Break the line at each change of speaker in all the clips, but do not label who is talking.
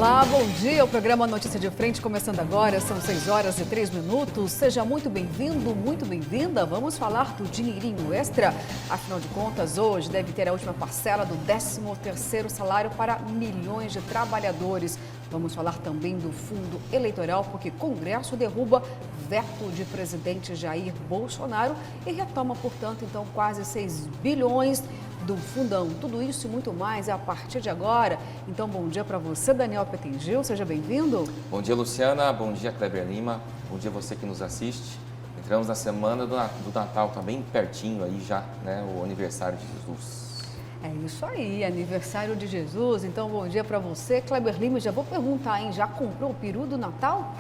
Olá, bom dia. O programa Notícia de Frente começando agora. São 6 horas e 3 minutos. Seja muito bem-vindo, muito bem-vinda. Vamos falar do dinheirinho extra. Afinal de contas, hoje deve ter a última parcela do 13º salário para milhões de trabalhadores. Vamos falar também do fundo eleitoral, porque Congresso derruba veto de presidente Jair Bolsonaro e retoma, portanto, então quase 6 bilhões do fundão. Tudo isso e muito mais a partir de agora. Então, bom dia para você, Daniel Petengil. Seja bem-vindo.
Bom dia, Luciana. Bom dia, Kleber Lima. Bom dia você que nos assiste. Entramos na semana do Natal, tá bem pertinho aí já, né? O aniversário de Jesus.
É isso aí, aniversário de Jesus. Então, bom dia para você, Kleber Lima. Já vou perguntar, hein? Já comprou o peru do Natal?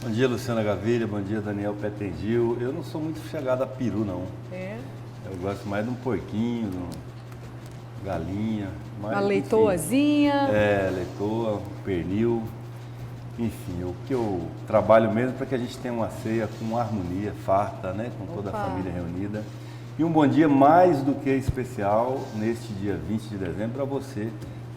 Bom dia, Luciana Gaviria. Bom dia, Daniel Petengil. Eu não sou muito chegado a peru, não.
É?
Eu gosto mais de um porquinho, de uma galinha.
Uma leitoazinha.
Leitoa, pernil. Enfim, o que eu trabalho mesmo para que a gente tenha uma ceia com harmonia, farta, né? Com toda a família reunida. E um bom dia mais do que especial neste dia 20 de dezembro para você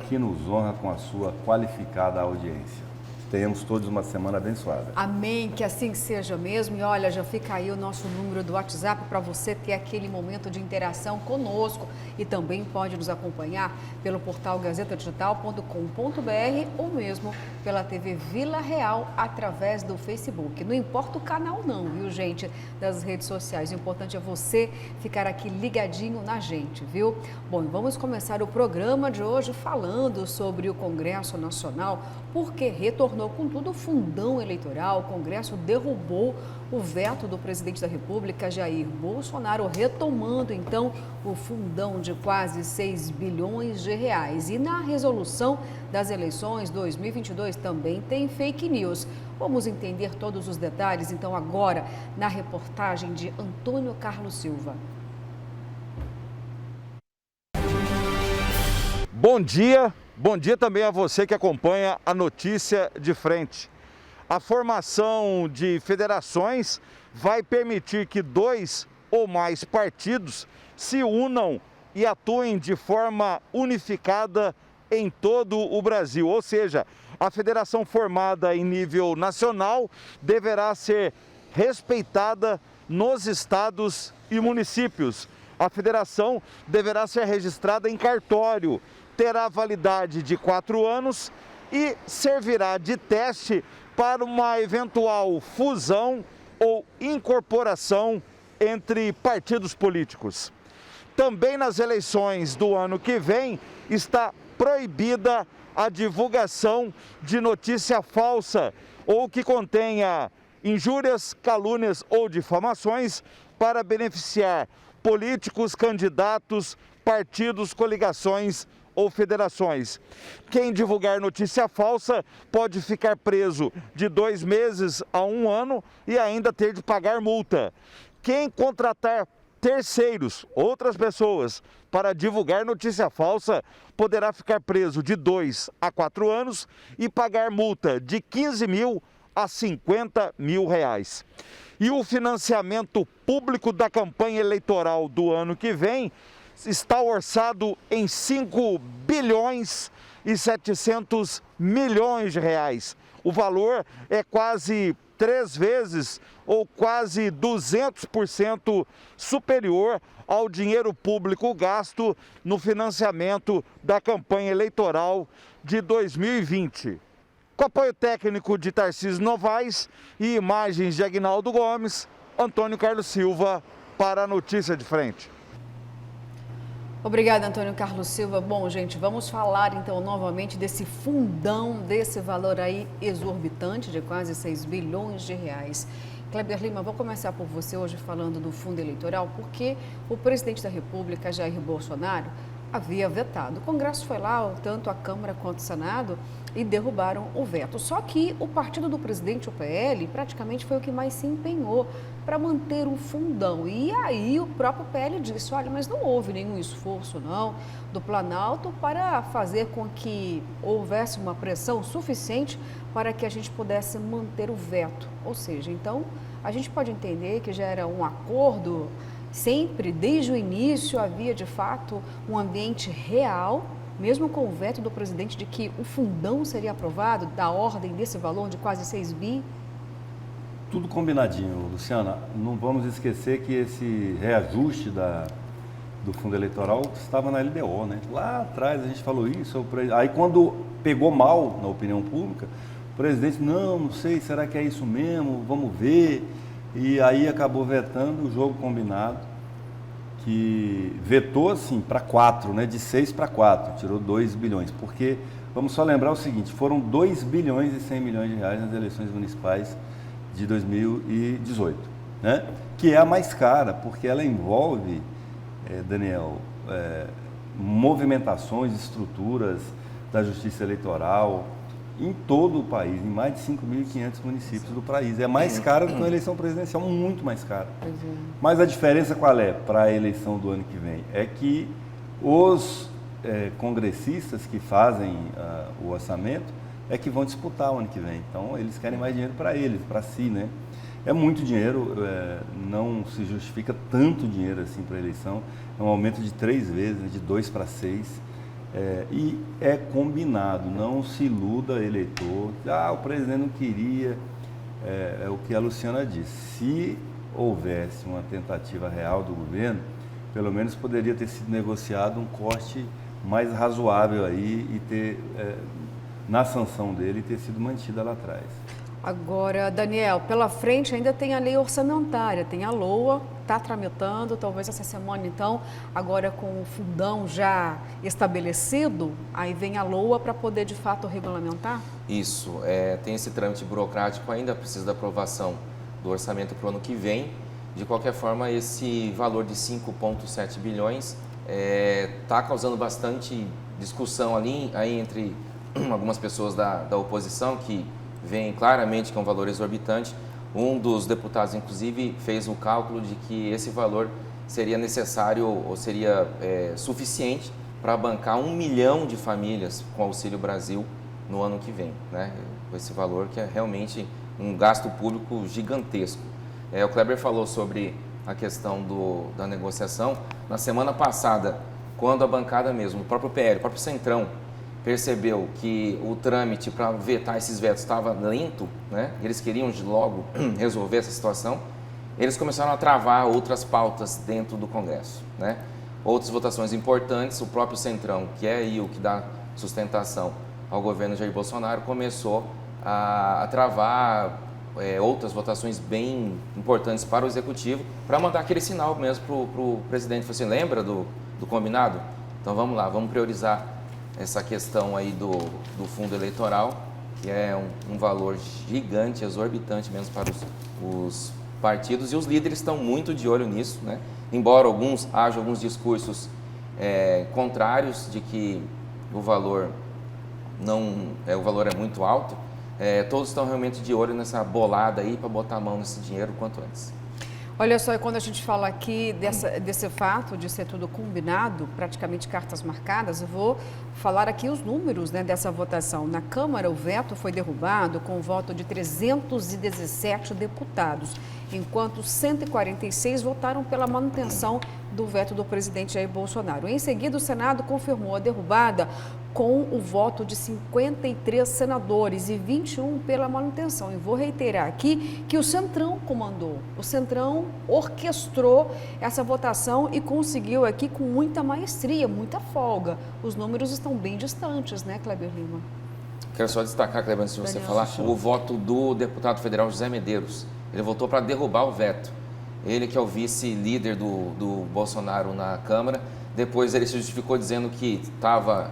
que nos honra com a sua qualificada audiência. Tenhamos todos uma semana abençoada.
Amém, que assim seja mesmo. E olha, já fica aí o nosso número do WhatsApp para você ter aquele momento de interação conosco. E também pode nos acompanhar pelo portal gazetadigital.com.br ou mesmo pela TV Vila Real através do Facebook. Não importa o canal não, viu, gente, das redes sociais. O importante é você ficar aqui ligadinho na gente, viu? Bom, vamos começar o programa de hoje falando sobre o Congresso Nacional, porque retornou com tudo o fundão eleitoral. O Congresso derrubou o veto do presidente da República, Jair Bolsonaro, retomando então o fundão de quase 6 bilhões de reais. E na resolução das eleições 2022 também tem fake news. Vamos entender todos os detalhes então agora na reportagem de Antônio Carlos Silva.
Bom dia. Bom dia também a você que acompanha a Notícia de Frente. A formação de federações vai permitir que 2 ou mais partidos se unam e atuem de forma unificada em todo o Brasil. Ou seja, a federação formada em nível nacional deverá ser respeitada nos estados e municípios. A federação deverá ser registrada em cartório, terá validade de 4 anos e servirá de teste para uma eventual fusão ou incorporação entre partidos políticos. Também nas eleições do ano que vem está proibida a divulgação de notícia falsa ou que contenha injúrias, calúnias ou difamações para beneficiar políticos, candidatos, partidos, coligações ou federações. Quem divulgar notícia falsa pode ficar preso de 2 meses a 1 ano e ainda ter de pagar multa. Quem contratar terceiros, outras pessoas, para divulgar notícia falsa, poderá ficar preso de 2 a 4 anos e pagar multa de 15 mil a 50 mil reais. E o financiamento público da campanha eleitoral do ano que vem está orçado em 5 bilhões e 700 milhões de reais. O valor é quase 3 vezes ou quase 200% superior ao dinheiro público gasto no financiamento da campanha eleitoral de 2020. Com apoio técnico de Tarcísio Novaes e imagens de Aguinaldo Gomes, Antônio Carlos Silva para a Notícia de Frente.
Obrigada, Antônio Carlos Silva. Bom, gente, vamos falar então novamente desse fundão, desse valor aí exorbitante de quase 6 bilhões de reais. Kleber Lima, vou começar por você hoje falando do fundo eleitoral, porque o presidente da República, Jair Bolsonaro, havia vetado. O Congresso foi lá, tanto a Câmara quanto o Senado, e derrubaram o veto. Só que o partido do presidente, o PL, praticamente foi o que mais se empenhou para manter o fundão. E aí o próprio PL disse, olha, mas não houve nenhum esforço não do Planalto para fazer com que houvesse uma pressão suficiente para que a gente pudesse manter o veto. Ou seja, então a gente pode entender que já era um acordo. Sempre, desde o início, havia de fato um ambiente real mesmo com o veto do presidente de que o fundão seria aprovado, da ordem desse valor de quase 6 bi?
Tudo combinadinho, Luciana. Não vamos esquecer que esse reajuste do fundo eleitoral estava na LDO, né? Lá atrás a gente falou isso. Aí quando pegou mal na opinião pública, o presidente, não sei, será que é isso mesmo? Vamos ver. E aí acabou vetando o jogo combinado, que vetou assim para 4, né? De 6 para 4, tirou 2 bilhões. Porque, vamos só lembrar o seguinte, foram 2 bilhões e 100 milhões de reais nas eleições municipais de 2018, né? Que é a mais cara, porque ela envolve, Daniel, movimentações, estruturas da justiça eleitoral em todo o país, em mais de 5.500 municípios do país. É mais cara do que uma eleição presidencial, muito mais cara. Mas a diferença qual é para a eleição do ano que vem? É que os congressistas que fazem o orçamento é que vão disputar o ano que vem. Então, eles querem mais dinheiro para eles, para si, né? É muito dinheiro, não se justifica tanto dinheiro assim para a eleição. É um aumento de 3 vezes, né? De 2 para 6. E é combinado, não se iluda eleitor. O presidente não queria. É o que a Luciana disse. Se houvesse uma tentativa real do governo, pelo menos poderia ter sido negociado um corte mais razoável aí e ter... na sanção dele ter sido mantida lá atrás.
Agora, Daniel, pela frente ainda tem a lei orçamentária, tem a LOA, está tramitando, talvez essa semana então, agora com o fundão já estabelecido, aí vem a LOA para poder de fato regulamentar?
Isso, tem esse trâmite burocrático ainda, precisa da aprovação do orçamento para o ano que vem. De qualquer forma, esse valor de 5,7 bilhões está causando bastante discussão ali aí entre algumas pessoas da oposição que veem claramente que é um valor exorbitante. Um dos deputados, inclusive, fez o cálculo de que esse valor seria necessário ou seria suficiente para bancar 1 milhão de famílias com Auxílio Brasil no ano que vem, né? Esse valor que é realmente um gasto público gigantesco. O Kleber falou sobre a questão da negociação. Na semana passada, quando a bancada mesmo, o próprio PL, o próprio Centrão, percebeu que o trâmite para vetar esses vetos estava lento, né? Eles queriam logo resolver essa situação, eles começaram a travar outras pautas dentro do Congresso, né? Outras votações importantes, o próprio Centrão, que é aí o que dá sustentação ao governo Jair Bolsonaro, começou a travar outras votações bem importantes para o Executivo, para mandar aquele sinal mesmo para o presidente. Falei assim, lembra do combinado? Então vamos lá, vamos priorizar essa questão aí do fundo eleitoral, que é um valor gigante, exorbitante mesmo para os partidos, e os líderes estão muito de olho nisso, né? Embora haja alguns discursos contrários de que o valor é muito alto, todos estão realmente de olho nessa bolada aí para botar a mão nesse dinheiro o quanto antes.
Olha só, e quando a gente fala aqui desse fato de ser tudo combinado, praticamente cartas marcadas, eu vou falar aqui os números, né, dessa votação. Na Câmara, o veto foi derrubado com o voto de 317 deputados, enquanto 146 votaram pela manutenção do veto do presidente Jair Bolsonaro. Em seguida, o Senado confirmou a derrubada com o voto de 53 senadores e 21 pela manutenção. E vou reiterar aqui que o Centrão comandou, o Centrão orquestrou essa votação e conseguiu aqui com muita maestria, muita folga. Os números estão bem distantes, né, Kleber Lima?
Quero só destacar, Kleber, antes de você falar, o voto do deputado federal José Medeiros. Ele votou para derrubar o veto. Ele que é o vice-líder do Bolsonaro na Câmara. Depois ele se justificou dizendo que estava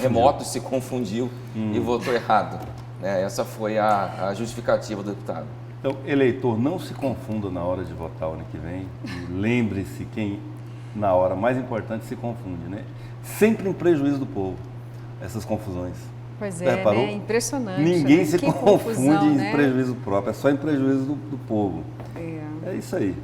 remoto, se confundiu e votou errado. Essa foi a justificativa do deputado.
Então, eleitor, não se confunda na hora de votar o ano que vem. Lembre-se quem, na hora mais importante, se confunde, né? Sempre em prejuízo do povo, essas confusões.
Pois é, né? Impressionante.
Ninguém
né?
se
Que
confunde
confusão,
em
né?
prejuízo próprio, é só em prejuízo do povo. É isso aí.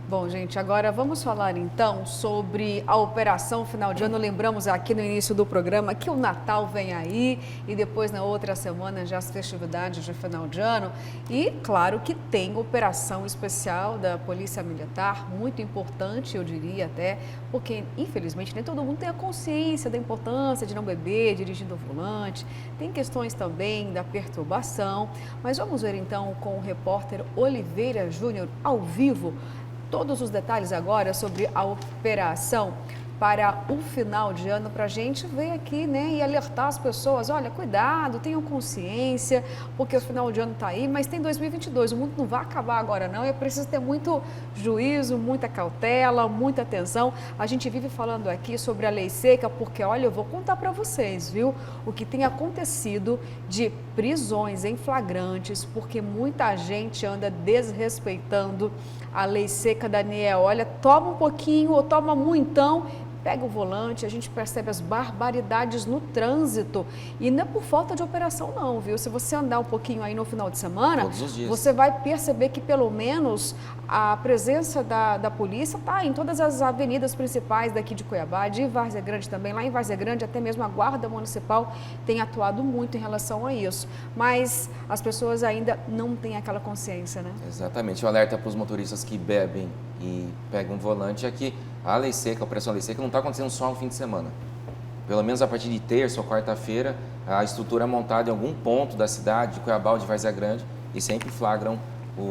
Bom, gente, agora vamos falar então sobre a operação final de ano. Lembramos aqui no início do programa que o Natal vem aí e depois na outra semana já as festividades de final de ano. E claro que tem operação especial da Polícia Militar, muito importante, eu diria até, porque infelizmente nem todo mundo tem a consciência da importância de não beber dirigindo ao volante. Tem questões também da perturbação, mas vamos ver então com o repórter Oliveira Júnior ao vivo todos os detalhes agora sobre a operação para o final de ano, para a gente ver aqui, né, e alertar as pessoas, olha, cuidado, tenham consciência, porque o final de ano está aí, mas tem 2022, o mundo não vai acabar agora não, e é preciso ter muito juízo, muita cautela, muita atenção. A gente vive falando aqui sobre a lei seca, porque, olha, eu vou contar para vocês, viu, o que tem acontecido de prisões em flagrantes, porque muita gente anda desrespeitando a lei seca, Daniel. Olha, toma um pouquinho ou toma muitão, pega o volante, a gente percebe as barbaridades no trânsito. E não é por falta de operação não, viu? Se você andar um pouquinho aí no final de semana, você vai perceber que pelo menos a presença da polícia está em todas as avenidas principais daqui de Cuiabá, de Várzea Grande também. Lá em Várzea Grande, até mesmo a Guarda Municipal tem atuado muito em relação a isso. Mas as pessoas ainda não têm aquela consciência, né?
Exatamente. O alerta para os motoristas que bebem e pegam um volante é que a lei seca, a operação lei seca, não está acontecendo só no fim de semana. Pelo menos a partir de terça ou quarta-feira, a estrutura é montada em algum ponto da cidade, de Cuiabá ou de Várzea Grande, e sempre flagram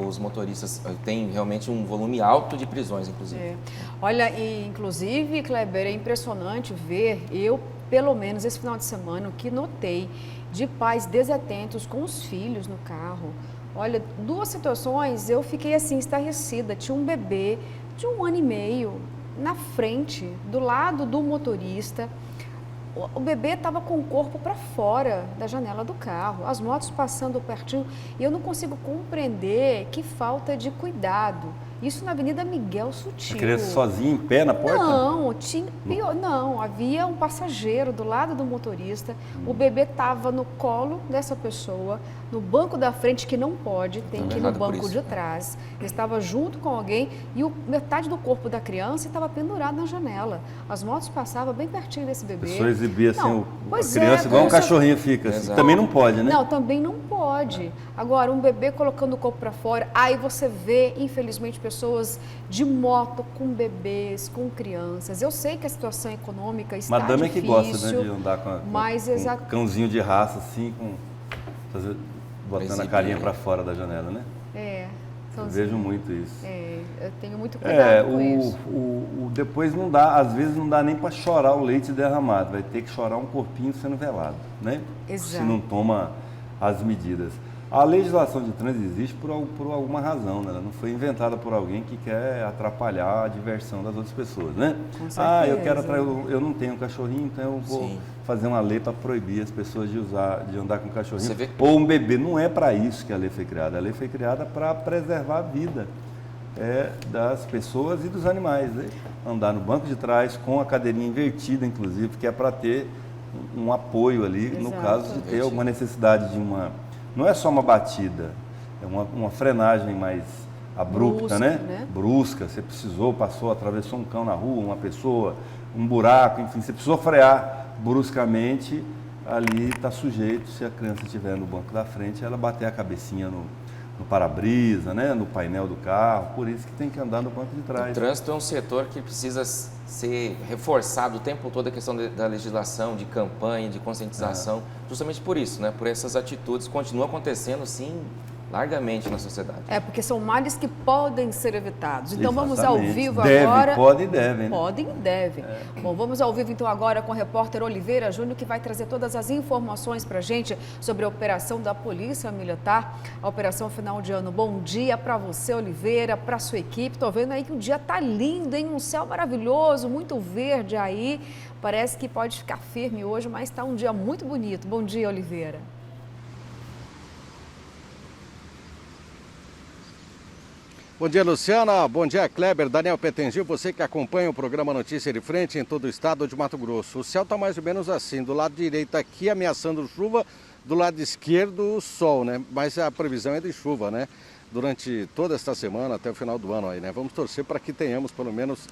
os motoristas. Tem realmente um volume alto de prisões, inclusive.
É. Olha, e inclusive, Kleber, é impressionante ver, eu, pelo menos esse final de semana, o que notei de pais desatentos com os filhos no carro. Olha, duas situações eu fiquei assim, estarrecida. Tinha um bebê de 1 ano e meio na frente, do lado do motorista. O bebê estava com o corpo para fora da janela do carro, as motos passando pertinho, e eu não consigo compreender que falta de cuidado. Isso na Avenida Miguel Sutil.
A criança sozinha em pé na porta?
Não, não, havia um passageiro do lado do motorista, o bebê estava no colo dessa pessoa, no banco da frente, que não pode, tem que ir no banco de trás. Ele estava junto com alguém e metade do corpo da criança estava pendurado na janela. As motos passavam bem pertinho desse bebê.
A pessoa exibia assim, a criança
é,
igual um cachorrinho fica. Assim. Também não pode, né?
Não, também não pode. Agora, um bebê colocando o corpo para fora, aí você vê, infelizmente, pessoas de moto com bebês, com crianças. Eu sei que a situação econômica está
Madame
difícil.
É que gosta, né, de andar com um cãozinho de raça, assim, botando a carinha para fora da janela, né? Eu vejo muito isso.
Eu tenho muito cuidado com isso.
Depois não dá, às vezes não dá nem para chorar o leite derramado, vai ter que chorar um corpinho sendo velado, né?
Exato.
Se não toma as medidas. A legislação de trânsito existe por alguma razão, né? Ela não foi inventada por alguém que quer atrapalhar a diversão das outras pessoas, né?
Com certeza.
Eu não tenho cachorrinho, então eu vou fazer uma lei para proibir as pessoas de andar com cachorrinho. Ou um bebê. Não é para isso que a lei foi criada. A lei foi criada para preservar a vida das pessoas e dos animais, né? Andar no banco de trás com a cadeirinha invertida, inclusive, que é para ter um apoio ali, exato, no caso de ter alguma necessidade de uma... Não é só uma batida, é uma frenagem mais abrupta, brusca, né? Brusca, você passou, atravessou um cão na rua, uma pessoa, um buraco, enfim, você precisou frear bruscamente, ali está sujeito, se a criança estiver no banco da frente, ela bater a cabecinha no para-brisa, né? No painel do carro, por isso que tem que andar no banco de trás.
O trânsito é um setor que precisa ser reforçado o tempo todo, a questão da legislação, de campanha, de conscientização, justamente por isso, né? Por essas atitudes, continua acontecendo, sim, largamente na sociedade.
Porque são males que podem ser evitados. Então vamos ao vivo
agora.
Pode
e deve, né?
Podem e devem. Bom, vamos ao vivo então agora com o repórter Oliveira Júnior, que vai trazer todas as informações para a gente sobre a operação da Polícia Militar, a operação final de ano. Bom dia para você, Oliveira, para sua equipe. Estou vendo aí que o dia tá lindo, hein? Um céu maravilhoso, muito verde aí. Parece que pode ficar firme hoje, mas está um dia muito bonito. Bom dia, Oliveira.
Bom dia, Luciana. Bom dia, Kleber, Daniel Petengil, você que acompanha o programa Notícia de Frente em todo o estado de Mato Grosso. O céu está mais ou menos assim, do lado direito aqui ameaçando chuva, do lado esquerdo o sol, né? Mas a previsão é de chuva, né?
durante toda esta semana até o final do ano aí, né? Vamos torcer para que tenhamos pelo menos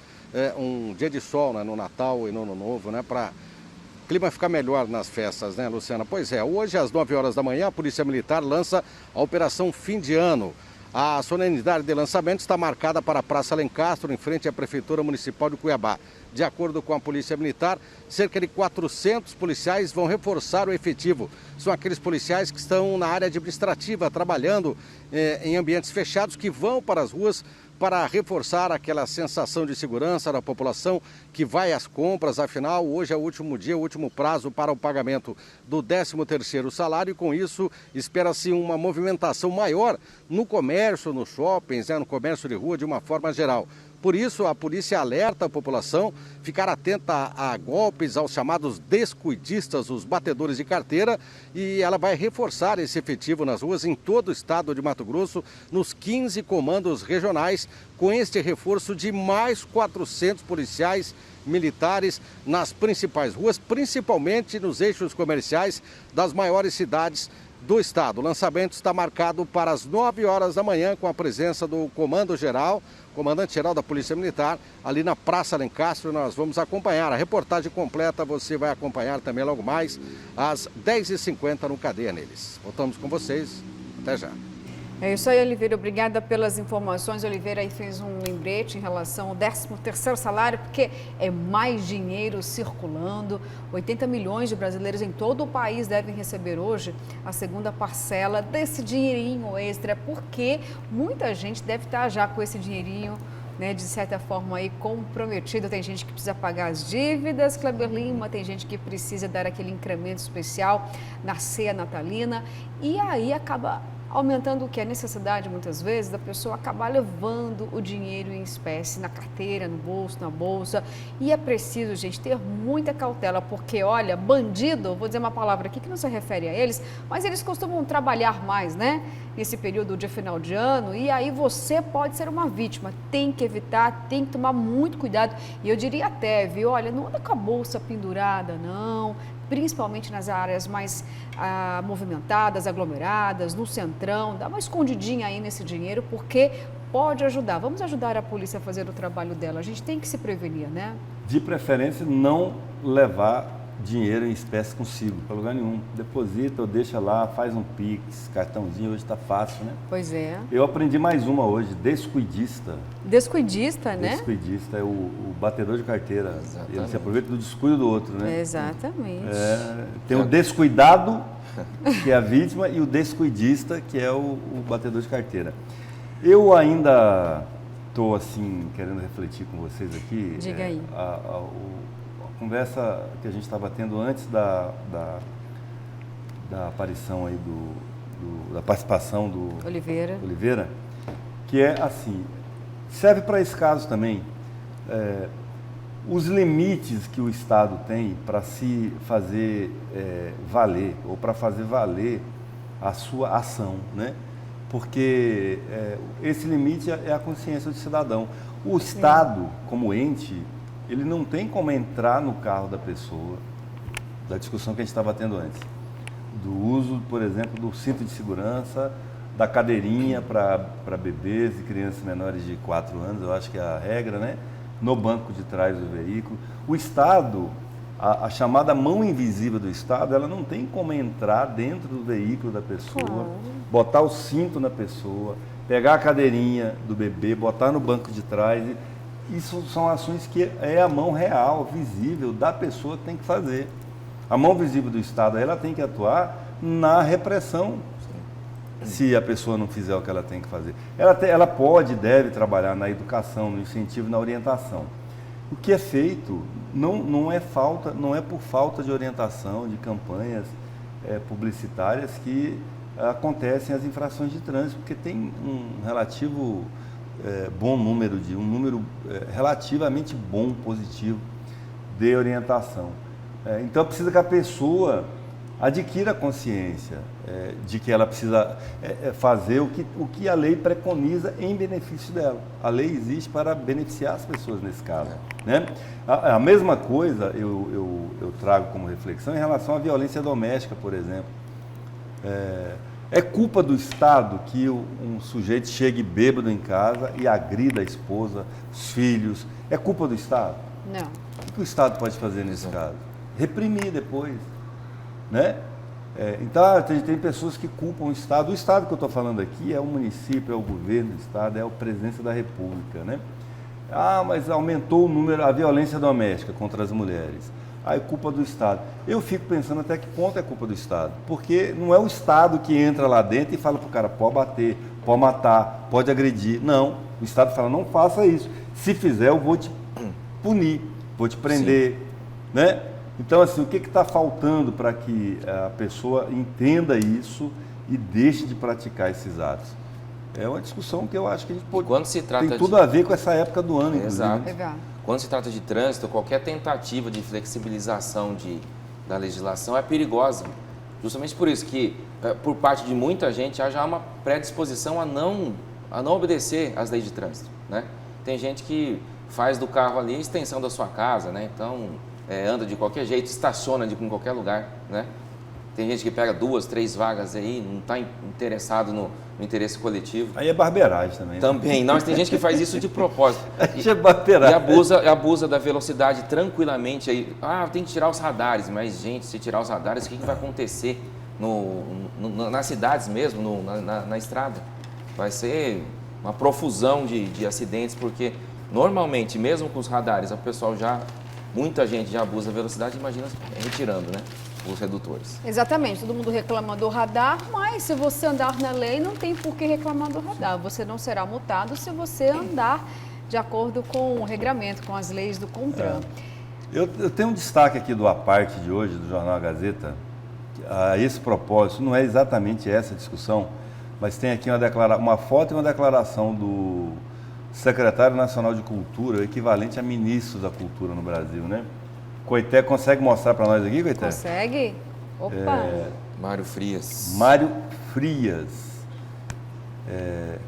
um dia de sol, né, no Natal e no Ano Novo, né, para o clima ficar melhor nas festas, né, Luciana? Pois é, hoje às 9 horas da manhã a Polícia Militar lança a Operação Fim de Ano. A solenidade de lançamento está marcada para a Praça Alencastro, em frente à Prefeitura Municipal de Cuiabá. De acordo com a Polícia Militar, cerca de 400 policiais vão reforçar o efetivo. São aqueles policiais que estão na área administrativa, trabalhando em ambientes fechados, que vão para as ruas para reforçar aquela sensação de segurança da população que vai às compras. Afinal, hoje é o último dia, o último prazo para o pagamento do 13º salário, e com isso espera-se uma movimentação maior no comércio, nos shoppings, no comércio de rua de uma forma geral. Por isso, a polícia alerta a população ficar atenta a golpes, aos chamados descuidistas, os batedores de carteira, e ela vai reforçar esse efetivo nas ruas em todo o estado de Mato Grosso, nos 15 comandos regionais, com este reforço de mais 400 policiais militares nas principais ruas, principalmente nos eixos comerciais das maiores cidades do estado. O lançamento está marcado para as 9 horas da manhã, com a presença do comandante-geral da Polícia Militar, ali na Praça Alencastro. Nós vamos acompanhar a reportagem completa, você vai acompanhar também logo mais às 10h50 no Cadeia Neles. Voltamos com vocês, até já.
É isso aí, Oliveira. Obrigada pelas informações. Oliveira aí fez um lembrete em relação ao 13º salário, porque é mais dinheiro circulando. 80 milhões de brasileiros em todo o país devem receber hoje a segunda parcela desse dinheirinho extra, porque muita gente deve estar já com esse dinheirinho, né, de certa forma aí comprometido. Tem gente que precisa pagar as dívidas, Kleber Lima, tem gente que precisa dar aquele incremento especial na ceia natalina, e aí acaba aumentando o que? A necessidade, muitas vezes, da pessoa acabar levando o dinheiro em espécie, na carteira, no bolso, na bolsa. E é preciso, gente, ter muita cautela, porque, olha, bandido, vou dizer uma palavra aqui que não se refere a eles, mas eles costumam trabalhar mais, né? Nesse período de final de ano, e aí você pode ser uma vítima. Tem que evitar, tem que tomar muito cuidado. E eu diria até, viu, olha, não anda com a bolsa pendurada, não, principalmente nas áreas mais movimentadas, aglomeradas, no centrão. Dá uma escondidinha aí nesse dinheiro, porque pode ajudar. Vamos ajudar a polícia a fazer o trabalho dela. A gente tem que se prevenir, né?
De preferência, não levar dinheiro em espécie consigo, para lugar nenhum. Deposita ou deixa lá, faz um Pix, cartãozinho, hoje está fácil, né?
Pois é.
Eu aprendi mais uma hoje, descuidista.
Descuidista, né?
Descuidista é o batedor de carteira.
Exatamente.
Ele se aproveita do descuido do outro, né?
Exatamente.
Tem o descuidado, que é a vítima, e o descuidista, que é o batedor de carteira. Eu ainda estou, assim, querendo refletir com vocês aqui.
Diga aí.
A conversa que a gente estava tendo antes da aparição aí da participação do Oliveira, que é assim, serve para esse caso também, os limites que o Estado tem para se fazer valer, ou para fazer valer a sua ação, né? Porque esse limite é a consciência do cidadão. O Estado, como ente, ele não tem como entrar no carro da pessoa, da discussão que a gente estava tendo antes, do uso, por exemplo, do cinto de segurança, da cadeirinha para bebês e crianças menores de 4 anos, eu acho que é a regra, né? No banco de trás do veículo. O Estado, a chamada mão invisível do Estado, ela não tem como entrar dentro do veículo da pessoa, botar o cinto na pessoa, pegar a cadeirinha do bebê, botar no banco de trás. Isso são ações que é a mão real, visível da pessoa que tem que fazer. A mão visível do Estado, ela tem que atuar na repressão, se a pessoa não fizer o que ela tem que fazer. Ela pode e deve trabalhar na educação, no incentivo, na orientação. O que é feito não é por falta de orientação, de campanhas publicitárias que acontecem as infrações de trânsito, porque tem um relativo bom número, um número relativamente bom, positivo, de orientação. Então precisa que a pessoa adquira consciência de que ela precisa fazer o que a lei preconiza em benefício dela. A lei existe para beneficiar as pessoas nesse caso, né? A mesma coisa eu trago como reflexão em relação à violência doméstica, por exemplo. É culpa do Estado que um sujeito chegue bêbado em casa e agrida a esposa, os filhos. É culpa do Estado?
Não.
O que o Estado pode fazer nesse caso? Reprimir depois, né? Então, tem pessoas que culpam o Estado. O Estado que eu estou falando aqui é o município, é o governo do Estado, é a presidência da República, né? Ah, mas aumentou o número, a violência doméstica contra as mulheres. É culpa do Estado. Eu fico pensando até que ponto é culpa do Estado. Porque não é o Estado que entra lá dentro e fala para o cara, pode bater, pode matar, pode agredir. Não, o Estado fala, não faça isso. Se fizer, eu vou te punir, vou te prender, né? Então, assim, o que está faltando para que a pessoa entenda isso e deixe de praticar esses atos? É uma discussão que eu acho que a gente pode...
Quando se trata
tem tudo a ver com essa época do ano, inclusive.
Exato.
Quando se trata de trânsito, qualquer tentativa de flexibilização da legislação é perigosa. Justamente por isso que, por parte de muita gente, há já uma predisposição a não obedecer às leis de trânsito, né? Tem gente que faz do carro ali a extensão da sua casa, né? Então, anda de qualquer jeito, estaciona em qualquer lugar, né? Tem gente que pega 2, 3 vagas aí, não está interessado no interesse coletivo.
Aí é barbeiragem também.
Também. Não, mas tem gente que faz isso de propósito.
É barbeiragem.
E abusa da velocidade tranquilamente. Aí, tem que tirar os radares. Mas, gente, se tirar os radares, o que vai acontecer nas cidades mesmo, na estrada? Vai ser uma profusão de acidentes, porque normalmente, mesmo com os radares, muita gente já abusa da velocidade, imagina retirando, né? Os redutores.
Exatamente, todo mundo reclama do radar, mas se você andar na lei, não tem por que reclamar do radar. Você não será multado se você andar de acordo com o regramento, com as leis do CONTRAN.
Eu tenho um destaque aqui do A Parte de hoje, do Jornal Gazeta, a esse propósito, não é exatamente essa discussão, mas tem aqui uma foto e uma declaração do secretário nacional de Cultura, o equivalente a ministro da Cultura no Brasil, né? Coité, consegue mostrar para nós aqui, Coité?
Consegue? Opa!
Mário Frias.
Mário Frias,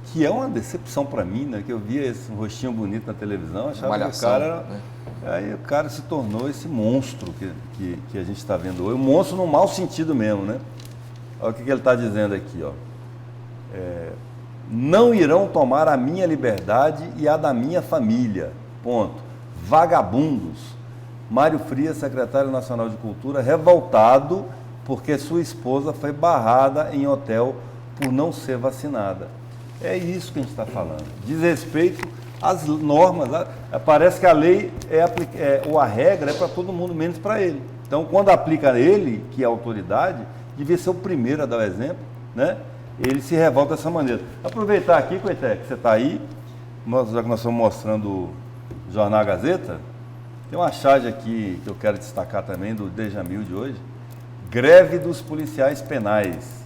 que é uma decepção para mim, né? Que eu via esse rostinho bonito na televisão, achava
Malhação,
que o cara era...
né?
Aí o cara se tornou esse monstro que a gente está vendo hoje. Um monstro no mau sentido mesmo, né? Olha o que ele está dizendo aqui, ó. Não irão tomar a minha liberdade e a da minha família. Ponto. Vagabundos. Mário Frias, secretário nacional de Cultura, revoltado porque sua esposa foi barrada em hotel por não ser vacinada. É isso que a gente está falando. Diz respeito às normas. Parece que a lei ou a regra é para todo mundo, menos para ele. Então, quando aplica a ele, que é a autoridade, devia ser o primeiro a dar o exemplo, né? Ele se revolta dessa maneira. Aproveitar aqui, Coité, que você está aí, já que nós estamos mostrando o Jornal Gazeta, tem uma charge aqui que eu quero destacar também, do Dejamil de hoje. Greve dos policiais penais.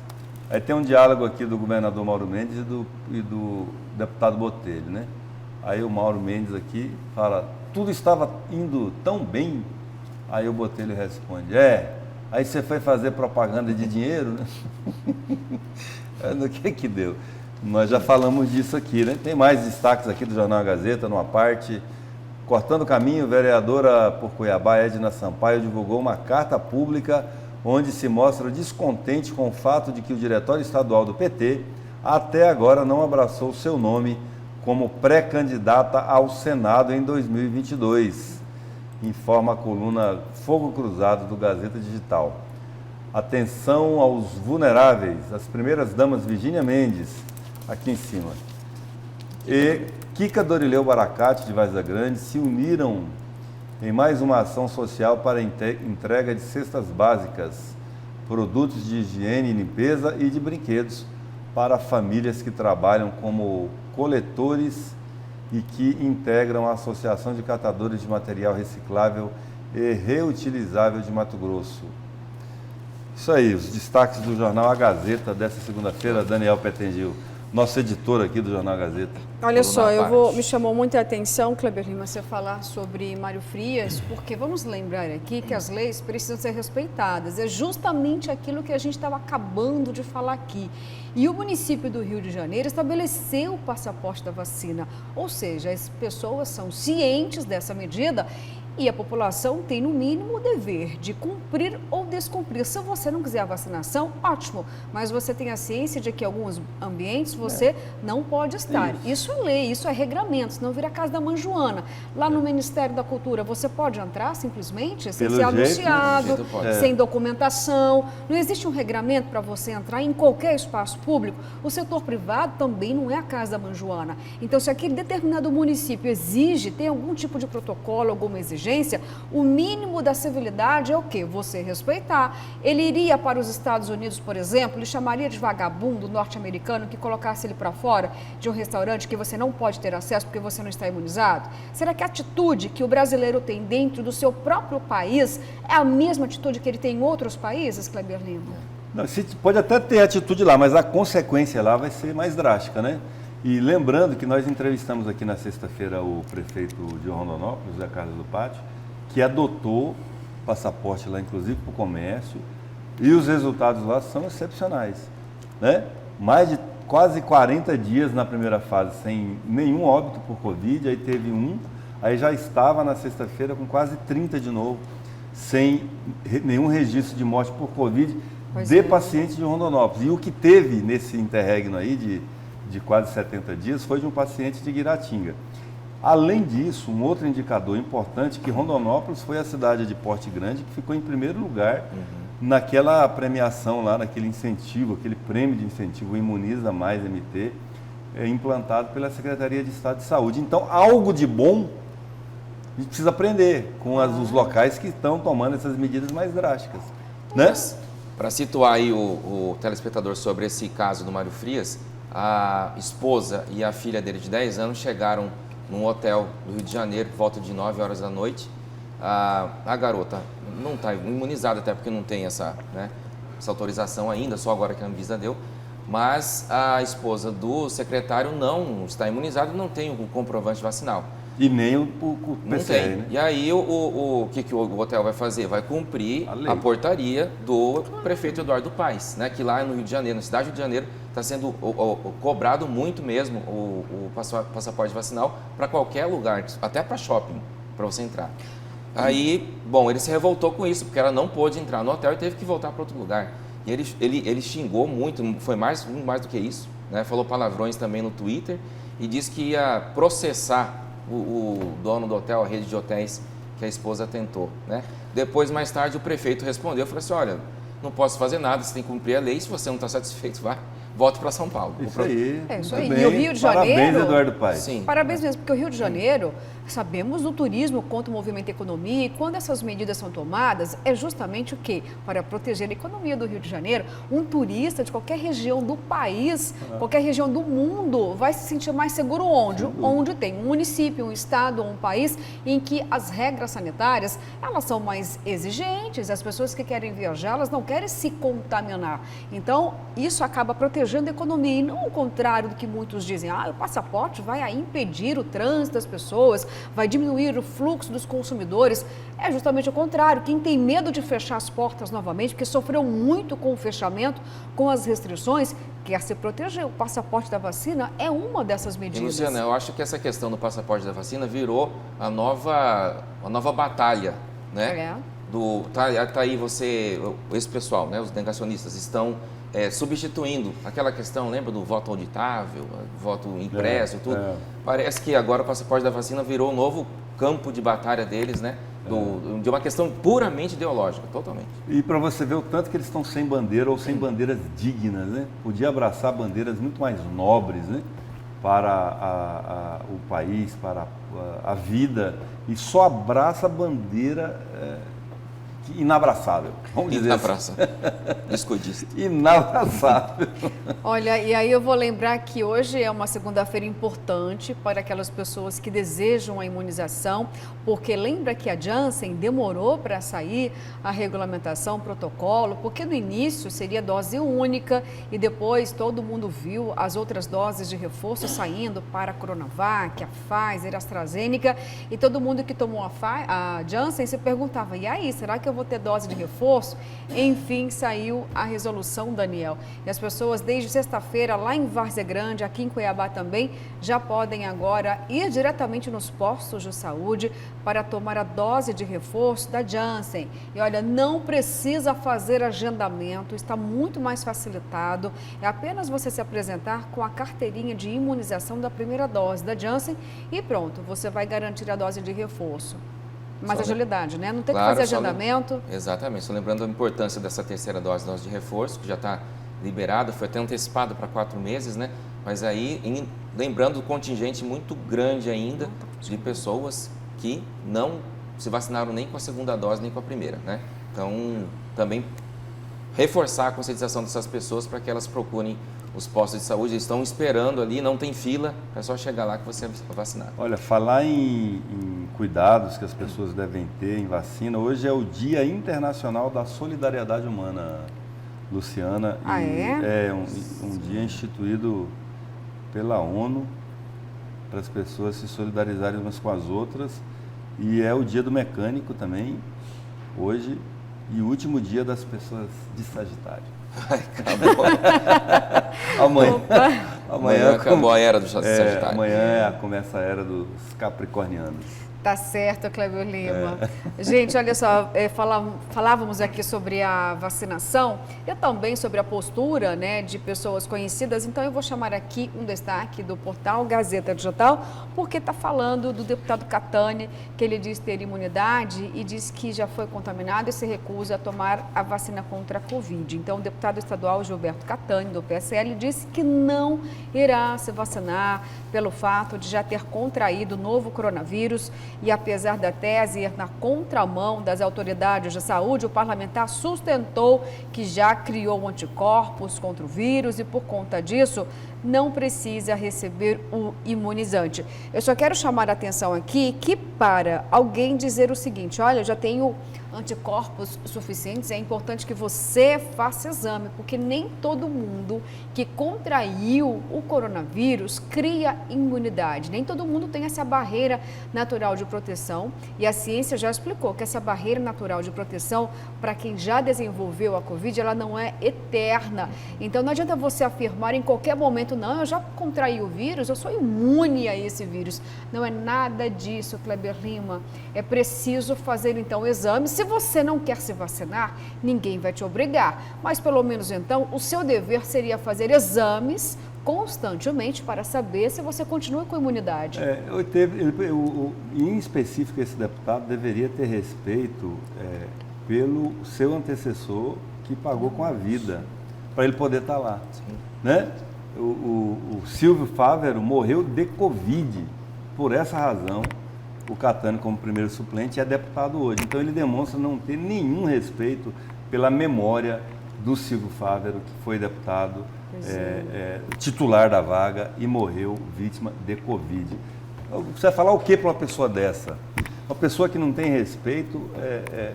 Aí tem um diálogo aqui do governador Mauro Mendes e do deputado Botelho, né? Aí o Mauro Mendes aqui fala, tudo estava indo tão bem. Aí o Botelho responde, aí você foi fazer propaganda de dinheiro, né? No que deu? Nós já falamos disso aqui, né? Tem mais destaques aqui do Jornal Gazeta, numa parte... Cortando o caminho, vereadora por Cuiabá, Edna Sampaio, divulgou uma carta pública onde se mostra descontente com o fato de que o Diretório Estadual do PT até agora não abraçou seu nome como pré-candidata ao Senado em 2022, informa a coluna Fogo Cruzado do Gazeta Digital. Atenção aos vulneráveis, as primeiras damas Virgínia Mendes, aqui em cima, e Kika Dorileu Baracate, de Várzea Grande, se uniram em mais uma ação social para a entrega de cestas básicas, produtos de higiene e limpeza e de brinquedos para famílias que trabalham como coletores e que integram a Associação de Catadores de Material Reciclável e Reutilizável de Mato Grosso. Isso aí, os destaques do Jornal A Gazeta dessa segunda-feira, Daniel Petengil. Nosso editor aqui do Jornal Gazeta.
Olha só, me chamou muita atenção, Kleber Lima, você falar sobre Mário Frias, porque vamos lembrar aqui que as leis precisam ser respeitadas. É justamente aquilo que a gente estava acabando de falar aqui. E o município do Rio de Janeiro estabeleceu o passaporte da vacina. Ou seja, as pessoas são cientes dessa medida E a população tem, no mínimo, o dever de cumprir ou descumprir. Se você não quiser a vacinação, ótimo, mas você tem a ciência de que em alguns ambientes você não pode estar. Isso é lei, isso é regramento, senão vira a casa da mãe Joana. Lá no Ministério da Cultura, você pode entrar simplesmente sem ser anunciado, sem documentação. Não existe um regramento para você entrar em qualquer espaço público. O setor privado também não é a casa da mãe Joana. Então, se aquele determinado município exige, tem algum tipo de protocolo, alguma exigência, o mínimo da civilidade é o quê? Você respeitar. Ele iria para os Estados Unidos, por exemplo, ele chamaria de vagabundo norte-americano que colocasse ele para fora de um restaurante que você não pode ter acesso porque você não está imunizado? Será que a atitude que o brasileiro tem dentro do seu próprio país é a mesma atitude que ele tem em outros países, Kleber Lima?
Não, pode até ter atitude lá, mas a consequência lá vai ser mais drástica, né? E lembrando que nós entrevistamos aqui na sexta-feira o prefeito de Rondonópolis, José Carlos do Pátio, que adotou passaporte lá, inclusive para o comércio, e os resultados lá são excepcionais, né? Mais de quase 40 dias na primeira fase sem nenhum óbito por Covid, aí teve um, aí já estava na sexta-feira com quase 30 de novo, sem nenhum registro de morte por Covid pacientes de Rondonópolis. E o que teve nesse interregno aí de quase 70 dias foi de um paciente de Guiratinga. Além disso, um outro indicador importante é que Rondonópolis foi a cidade de porte grande que ficou em primeiro lugar naquela premiação lá, naquele incentivo, aquele prêmio de incentivo Imuniza Mais MT, implantado pela Secretaria de Estado de Saúde. Então, algo de bom a gente precisa aprender com os locais que estão tomando essas medidas mais drásticas, né?
Para situar aí o telespectador sobre esse caso do Mário Frias, a esposa e a filha dele de 10 anos chegaram num hotel do Rio de Janeiro, por volta de 9 horas da noite. A garota não está imunizada, até porque não tem essa autorização ainda, só agora que a Anvisa deu. Mas a esposa do secretário não está imunizada, não tem o comprovante vacinal.
E nem o PCR, né?
E aí o que o hotel vai fazer? Vai cumprir a portaria do prefeito Eduardo Paes, né? Que lá no Rio de Janeiro, na cidade do Rio de Janeiro, está sendo cobrado muito mesmo o passaporte vacinal para qualquer lugar, até para shopping, para você entrar. Aí, bom, ele se revoltou com isso, porque ela não pôde entrar no hotel e teve que voltar para outro lugar. E ele xingou muito, foi mais do que isso, né? Falou palavrões também no Twitter e disse que ia processar o dono do hotel, a rede de hotéis que a esposa tentou, né? Depois, mais tarde, o prefeito respondeu, falou assim, olha, não posso fazer nada, você tem que cumprir a lei, se você não está satisfeito, volta para São Paulo.
Isso aí.
Isso aí. E o Rio de Janeiro...
Parabéns, Eduardo Paes.
Sim.
Parabéns mesmo, porque o Rio de Janeiro, sabemos do turismo quanto o movimento da economia, e quando essas medidas são tomadas, é justamente o quê? Para proteger a economia do Rio de Janeiro. Um turista de qualquer região do país, qualquer região do mundo, vai se sentir mais seguro onde? Onde tem um município, um estado ou um país em que as regras sanitárias, elas são mais exigentes, as pessoas que querem viajar, elas não querem se contaminar. Então, isso acaba protegendo a economia, e não o contrário do que muitos dizem, o passaporte vai impedir o trânsito das pessoas, vai diminuir o fluxo dos consumidores. É justamente o contrário. Quem tem medo de fechar as portas novamente, porque sofreu muito com o fechamento, com as restrições, quer se proteger. O passaporte da vacina é uma dessas medidas.
E, Luciana, eu acho que essa questão do passaporte da vacina virou a nova batalha, né? Tá aí esse pessoal, né? Os negacionistas estão substituindo aquela questão, lembra do voto auditável, voto impresso, tudo? Parece que agora o passaporte da vacina virou um novo campo de batalha deles, né? De uma questão puramente ideológica, totalmente.
E para você ver o tanto que eles estão sem bandeira ou sem bandeiras dignas, né? Podia abraçar bandeiras muito mais nobres, né? Para o país, para a vida, e só abraça a bandeira inabraçável. Vamos dizer assim.
Descuidista.
Inabraçável.
Olha, e aí eu vou lembrar que hoje é uma segunda-feira importante para aquelas pessoas que desejam a imunização, porque lembra que a Janssen demorou para sair a regulamentação, protocolo, porque no início seria dose única e depois todo mundo viu as outras doses de reforço saindo para a Coronavac, a Pfizer, a AstraZeneca, e todo mundo que tomou a Janssen se perguntava, e aí, será que eu eu vou ter dose de reforço? Enfim, saiu a resolução, Daniel. E as pessoas, desde sexta-feira, lá em Várzea Grande, aqui em Cuiabá também, já podem agora ir diretamente nos postos de saúde para tomar a dose de reforço da Janssen. E olha, não precisa fazer agendamento, está muito mais facilitado. É apenas você se apresentar com a carteirinha de imunização da primeira dose da Janssen e pronto, você vai garantir a dose de reforço. Mais agilidade, né? Não tem que fazer agendamento.
Exatamente. Só lembrando a importância dessa terceira dose de reforço, que já está liberada, foi até antecipado para 4 meses, né? Mas aí, lembrando o contingente muito grande ainda de pessoas que não se vacinaram nem com a segunda dose, nem com a primeira, né? Então, também reforçar a conscientização dessas pessoas para que elas procurem os postos de saúde, eles estão esperando ali, não tem fila, é só chegar lá que você é vacinado.
Olha, falar em cuidados que as pessoas devem ter em vacina, hoje é o Dia Internacional da Solidariedade Humana, Luciana. É um dia instituído pela ONU para as pessoas se solidarizarem umas com as outras. E é o dia do mecânico também, hoje, e o último dia das pessoas de Sagitário.
Acabou.
Amanhã
acabou a era do Sagitário.
Amanhã começa a era dos capricornianos.
Tá certo, Cleber Lima. Gente, olha só, falávamos aqui sobre a vacinação e também sobre a postura, né, de pessoas conhecidas. Então, eu vou chamar aqui um destaque do portal Gazeta Digital, porque está falando do deputado Catani, que ele diz ter imunidade e diz que já foi contaminado e se recusa a tomar a vacina contra a Covid. Então, o deputado estadual Gilberto Catani, do PSL, disse que não irá se vacinar pelo fato de já ter contraído o novo coronavírus. E apesar da tese ir na contramão das autoridades de saúde, o parlamentar sustentou que já criou anticorpos contra o vírus e, por conta disso, não precisa receber o imunizante. Eu só quero chamar a atenção aqui que para alguém dizer o seguinte, olha, eu já tenho anticorpos suficientes, é importante que você faça exame, porque nem todo mundo que contraiu o coronavírus cria imunidade. Nem todo mundo tem essa barreira natural de proteção e a ciência já explicou que essa barreira natural de proteção, para quem já desenvolveu a Covid, ela não é eterna. Então não adianta você afirmar em qualquer momento, não, eu já contraí o vírus, eu sou imune a esse vírus. Não é nada disso, Cleber Lima. É preciso fazer então exames. Se você não quer se vacinar, ninguém vai te obrigar. Mas pelo menos então, o seu dever seria fazer exames constantemente para saber se você continua com imunidade.
Em específico, esse deputado deveria ter respeito pelo seu antecessor que pagou com a vida, para ele poder estar lá. Né? O Silvio Fávero morreu de Covid. Por essa razão, o Catani, como primeiro suplente, é deputado hoje. Então, ele demonstra não ter nenhum respeito pela memória do Silvio Fávero, que foi deputado titular da vaga e morreu vítima de Covid. Você vai falar o que para uma pessoa dessa? Uma pessoa que não tem respeito,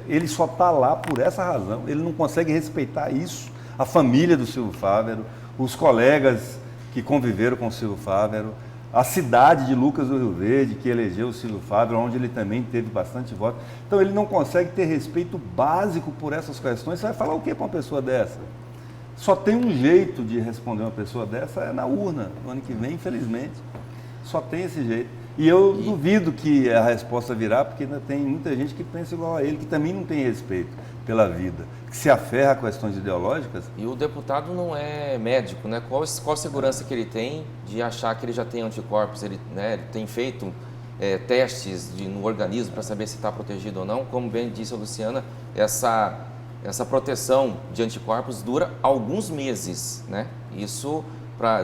ele só está lá por essa razão. Ele não consegue respeitar isso. A família do Silvio Fávero, os colegas que conviveram com o Silvio Fávero, a cidade de Lucas do Rio Verde, que elegeu o Silvio Fávero, onde ele também teve bastante voto. Então, ele não consegue ter respeito básico por essas questões. Você vai falar o que para uma pessoa dessa? Só tem um jeito de responder uma pessoa dessa, é na urna, no ano que vem, infelizmente. Só tem esse jeito. E eu duvido que a resposta virá, porque ainda tem muita gente que pensa igual a ele, que também não tem respeito pela vida, que se aferra a questões ideológicas.
E o deputado não é médico, né? Qual a segurança que ele tem de achar que ele já tem anticorpos? Ele tem feito testes no organismo para saber se está protegido ou não. Como bem disse a Luciana, essa proteção de anticorpos dura alguns meses, né? Isso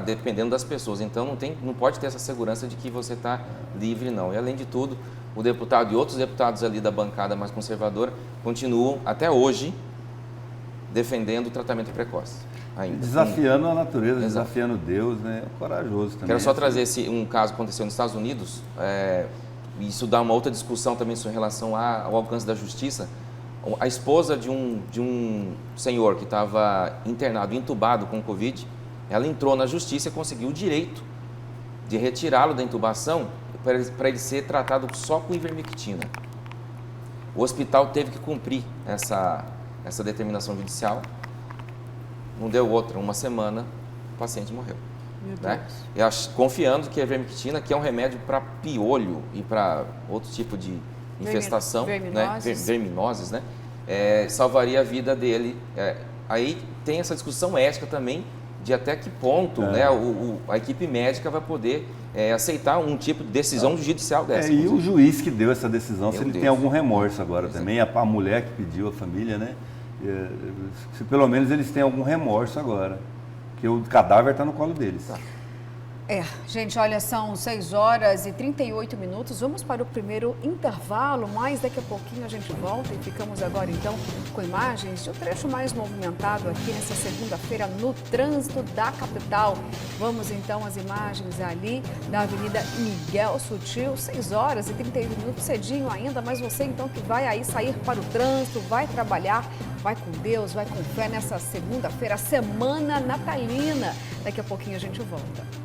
dependendo das pessoas. Então não pode ter essa segurança de que você está livre, não. E além de tudo, o deputado e outros deputados ali da bancada mais conservadora continuam até hoje defendendo o tratamento precoce. Ainda.
Desafiando a natureza, desafiando Deus, né? Corajoso também.
Quero só trazer um caso que aconteceu nos Estados Unidos. Isso dá uma outra discussão também em relação ao alcance da justiça. A esposa de um senhor que estava internado, entubado com Covid, ela entrou na justiça e conseguiu o direito de retirá-lo da intubação para ele ser tratado só com ivermectina. O hospital teve que cumprir essa determinação judicial. Não deu outra, uma semana, o paciente morreu. Né? Confiando que a ivermectina, que é um remédio para piolho e para outro tipo de infestação, verminoses, né? Salvaria a vida dele. Aí tem essa discussão ética também de até que ponto né, a equipe médica vai poder aceitar um tipo de decisão judicial dessa.
E o juiz que deu essa decisão, se ele tem algum remorso agora também, a mulher que pediu, a família, né? Se pelo menos eles têm algum remorso agora, porque o cadáver está no colo deles.
Tá.
Gente, olha, são 6 horas e 38 minutos. Vamos para o primeiro intervalo, mas daqui a pouquinho a gente volta e ficamos agora, então, com imagens de um trecho mais movimentado aqui nessa segunda-feira no trânsito da capital. Vamos, então, às imagens ali da Avenida Miguel Sutil, 6 horas e 31 minutos, cedinho ainda, mas você, então, que vai aí sair para o trânsito, vai trabalhar, vai com Deus, vai com fé nessa segunda-feira, semana natalina. Daqui a pouquinho a gente volta.